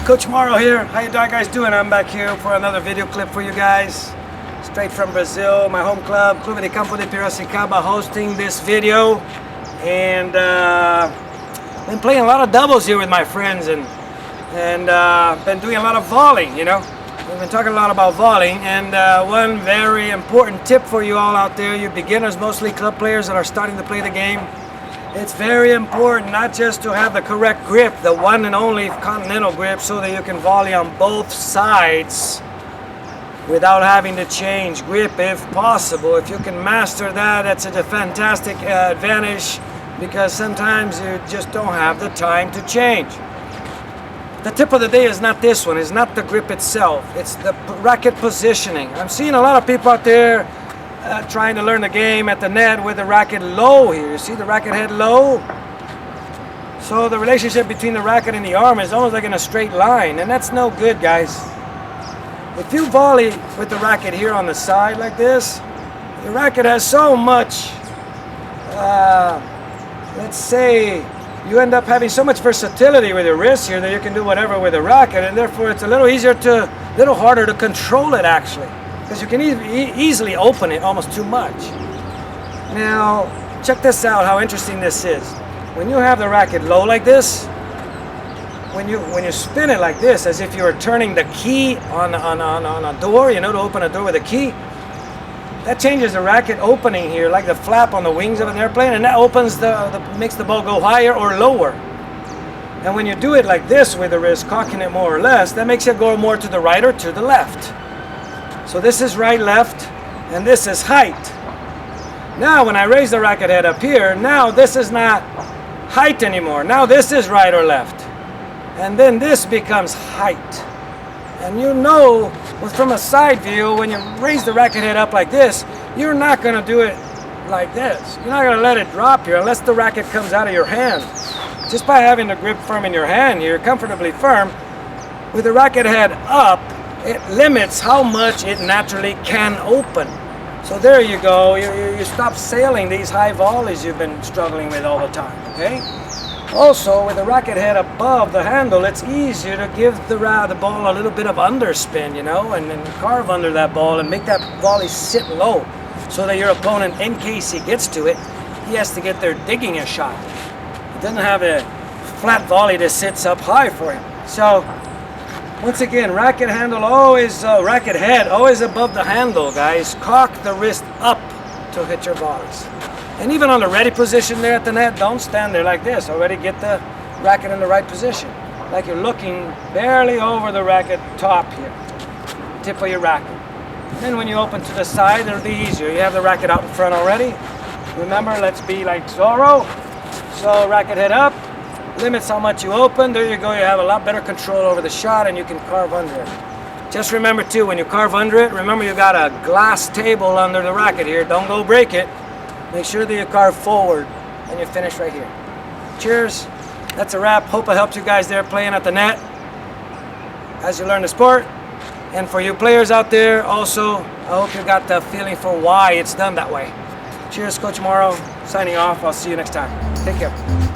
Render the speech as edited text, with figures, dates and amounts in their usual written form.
Coach Morrow here. How you guys doing? I'm back here for another video clip for you guys. Straight from Brazil, my home club, Clube de Campo de Piracicaba, hosting this video. And been playing a lot of doubles here with my friends and been doing a lot of volleying, you know. We've been talking a lot about volleying, and one very important tip for you all out there, you beginners, mostly club players that are starting to play the game. It's very important not just to have the correct grip, the one and only continental grip, so that you can volley on both sides without having to change grip if possible. If you can master that, that's a fantastic advantage, because sometimes you just don't have the time to change. The tip of the day is not this one, it's not the grip itself, it's the racket positioning. I'm seeing a lot of people out there trying to learn the game at the net with the racket low here. You see the racket head low? So the relationship between the racket and the arm is almost like in a straight line, and that's no good, guys. If you volley with the racket here on the side like this, the racket has so much, let's say, you end up having so much versatility with your wrist here that you can do whatever with the racket, and therefore it's a little harder to control it actually, because you can easily open it almost too much. Now, check this out, how interesting this is. When you have the racket low like this, when you spin it like this, as if you were turning the key on a door, you know, to open a door with a key, that changes the racket opening here, like the flap on the wings of an airplane, and that opens makes the ball go higher or lower. And when you do it like this with the wrist, cocking it more or less, that makes it go more to the right or to the left. So this is right, left, and this is height. Now when I raise the racket head up here, now this is not height anymore. Now this is right or left. And then this becomes height. And you know, from a side view, when you raise the racket head up like this, you're not going to do it like this. You're not going to let it drop here unless the racket comes out of your hand. Just by having the grip firm in your hand here, comfortably firm, with the racket head up, it limits how much it naturally can open. So there you go, you stop sailing these high volleys you've been struggling with all the time, okay? Also, with the racket head above the handle, it's easier to give the ball a little bit of underspin, you know, and then carve under that ball and make that volley sit low, so that your opponent, in case he gets to it, he has to get there digging a shot. He doesn't have a flat volley that sits up high for him. So, once again, racket head always above the handle, guys. Cock the wrist up to hit your volleys. And even on the ready position there at the net, don't stand there like this. Already get the racket in the right position. Like you're looking barely over the racket top here. Tip of your racket. And then when you open to the side, it'll be easier. You have the racket out in front already. Remember, let's be like Zorro. So racket head up, limits how much you open. There you go, you have a lot better control over the shot, and you can carve under it. Just remember too, when you carve under it, remember you got a glass table under the racket here. Don't go break it. Make sure that you carve forward and you finish right here. Cheers. That's a wrap. Hope I helped you guys there playing at the net as you learn the sport. And for you players out there also, I hope you got the feeling for why it's done that way. Cheers, Coach Morrow. Signing off. I'll see you next time. Take care.